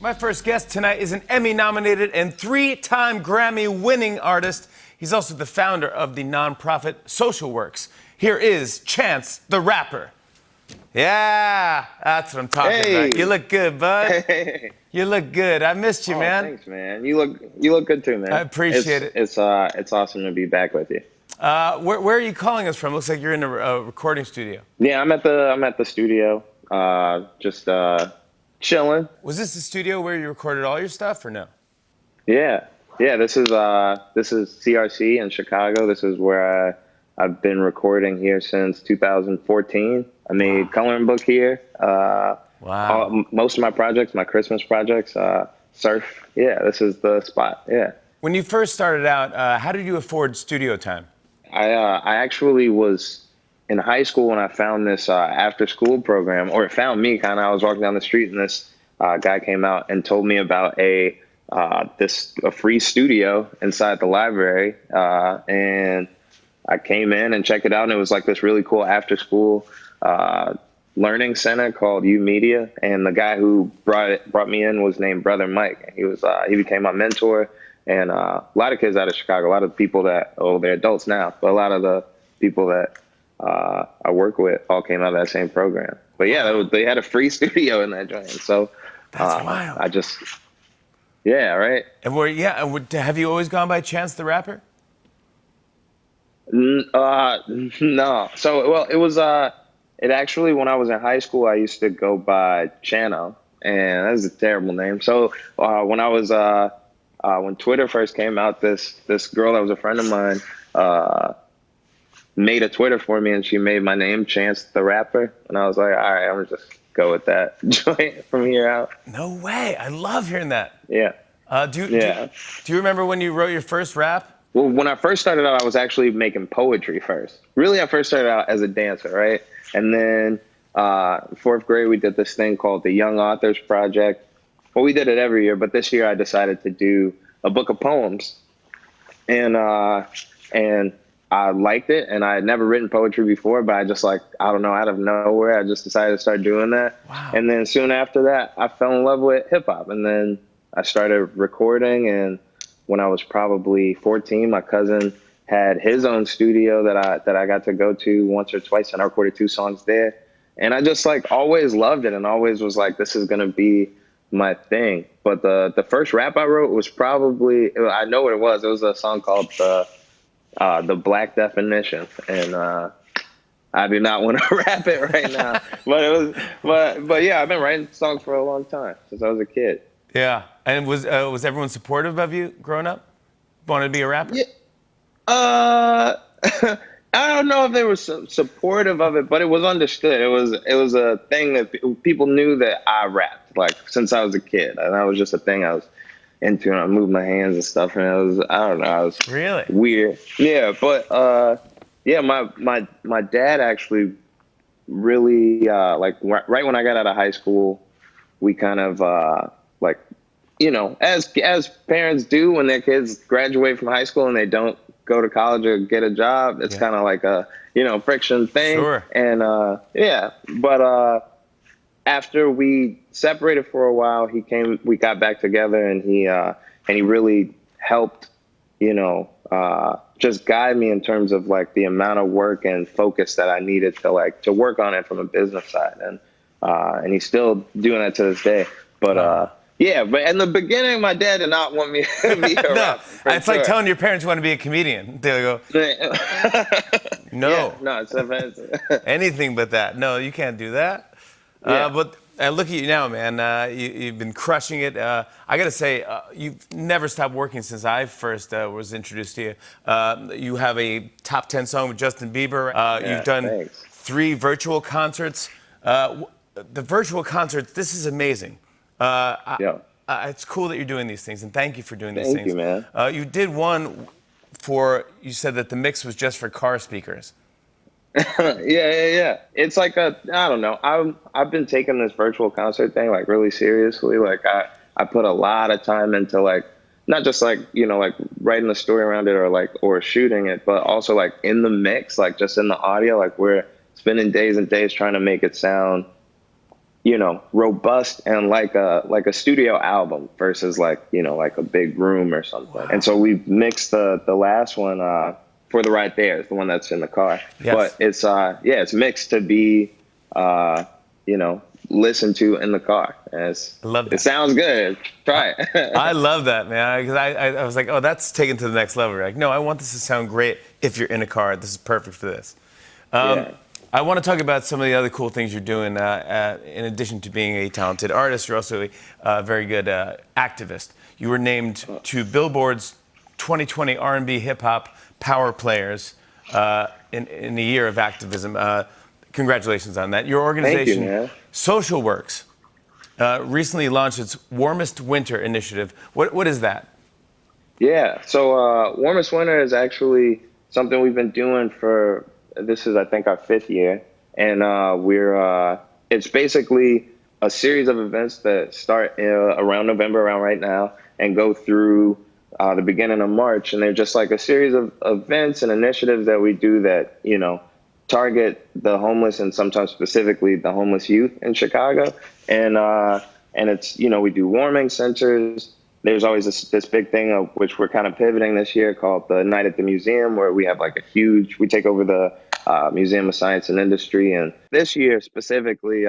My first guest tonight is an Emmy-nominated and three-time Grammy-winning artist. He's also the founder of the nonprofit Social Works. Here is Chance the Rapper. Yeah, that's what I'm talking about. You look good, bud. Hey. You look good. I missed you, man. Thanks, man. You look good too, man. I appreciate it. It's awesome to be back with you. Where are you calling us from? Looks like you're in a recording studio. Yeah, I'm at the studio, just chilling. Was this the studio where you recorded all your stuff, or no? Yeah. This is CRC in Chicago. This is where I've been recording here since 2014. I made Coloring Book here. Wow. Most of my projects, my Christmas projects, Surf. Yeah, this is the spot. Yeah. When you first started out, how did you afford studio time? I actually was in high school when I found this after-school program, or it found me kind of. I was walking down the street and this guy came out and told me about a free studio inside the library, and I came in and checked it out, and it was like this really cool after-school learning center called U Media, and the guy who brought me in was named Brother Mike. He became my mentor. And a lot of kids out of Chicago, a lot of people that, they're adults now, but a lot of the people that I work with all came out of that same program. But yeah, they had a free studio in that joint. So that's wild. Right. And have you always gone by Chance the Rapper? No. So, well, it actually, when I was in high school, I used to go by Chano, and that's a terrible name. So when I was, when Twitter first came out, this girl that was a friend of mine made a Twitter for me, and she made my name Chance the Rapper. And I was like, all right, I'm going to just go with that joint from here out. No way. I love hearing that. Yeah. Do you remember when you wrote your first rap? Well, when I first started out, I was actually making poetry first. Really, I first started out as a dancer, right? And then fourth grade, we did this thing called the Young Authors Project. Well, we did it every year, but this year I decided to do a book of poems. And I liked it, and I had never written poetry before, but I just out of nowhere, I just decided to start doing that. Wow. And then soon after that, I fell in love with hip hop, and then I started recording. And when I was probably 14, my cousin had his own studio that I got to go to once or twice, and I recorded 2 songs there. And I just always loved it, and always was like, this is gonna be my thing. But the first rap I wrote was probably, I know what it was. It was a song called the Black Definition, and I do not want to rap it right now. but yeah, I've been writing songs for a long time, since I was a kid. Yeah. And was everyone supportive of you growing up? Wanted to be a rapper? Yeah. I don't know if they were supportive of it, but it was understood. It was a thing that people knew that I rapped, since I was a kid, and that was just a thing I was into. And I moved my hands and stuff, and I was really weird. Yeah, but my dad actually really right when I got out of high school, we kind of as parents do when their kids graduate from high school and they don't go to college or get a job, it's kind of like a friction thing. Sure. And but after we separated for a while, we got back together, and he really helped just guide me in terms of the amount of work and focus that I needed to work on it from a business side, and he's still doing that to this day. But yeah, but in the beginning, my dad did not want me to be a rapper. It's like telling your parents you want to be a comedian. They go, no. Yeah, no, it's offensive. Anything but that. No, you can't do that. Yeah. But look at you now, man. You've been crushing it. I got to say, you've never stopped working since I first was introduced to you. You have a top 10 song with Justin Bieber. You've done 3 virtual concerts. The virtual concerts, this is amazing. It's cool that you're doing these things, and thank you for doing these things. Thank you, man. You did one you said that the mix was just for car speakers. Yeah. It's I don't know. I've been taking this virtual concert thing really seriously. I put a lot of time into not just writing the story around it or shooting it, but also in the mix, just in the audio. We're spending days and days trying to make it sound robust and like a studio album versus like a big room or something. Wow. And so we mixed the last one, For the Right There, is the one that's in the car. Yes. But it's mixed to be listened to in the car. And I love that. it sounds good. Try it. I love that, man, because I was like, oh, that's taken to the next level. You're like, no, I want this to sound great if you're in a car. This is perfect for this. Yeah. I want to talk about some of the other cool things you're doing. In addition to being a talented artist, you're also a very good activist. You were named to Billboard's 2020 R&B Hip Hop Power Players in the year of activism. Congratulations on that. Your organization, Thank you, man. Social Works, recently launched its Warmest Winter initiative. What is that? Yeah. So Warmest Winter is actually something we've been doing for, this is, I think, our 5th year. And it's basically a series of events that start around November, around right now, and go through the beginning of March. And they're just like a series of events and initiatives that we do that, target the homeless, and sometimes specifically the homeless youth in Chicago. And it's, we do warming centers. There's always this big thing of which we're kind of pivoting this year called the Night at the Museum, where we have like we take over the Museum of Science and Industry. And this year specifically,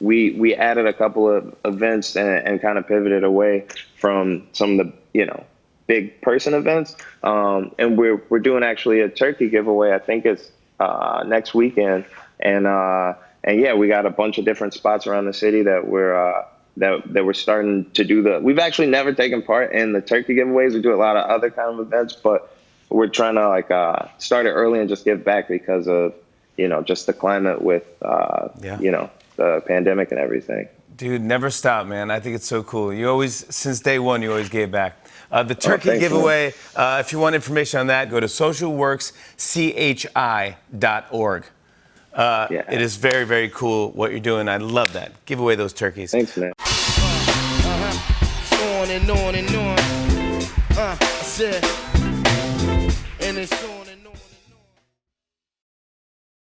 we added a couple of events and kind of pivoted away from some of the, big person events. And we're doing actually a turkey giveaway. I think it's next weekend. And yeah, we got a bunch of different spots around the city that we're starting to do we've actually never taken part in the turkey giveaways. We do a lot of other kind of events, but we're trying to start it early and just give back because of, just the climate with, the pandemic and everything. Dude, never stop, man. I think it's so cool. Since day one, you always gave back. The turkey thanks, giveaway, if you want information on that, go to socialworkschI.org. It is very, very cool what you're doing. I love that. Give away those turkeys. Thanks, man. On and on and on. I said, and it's on and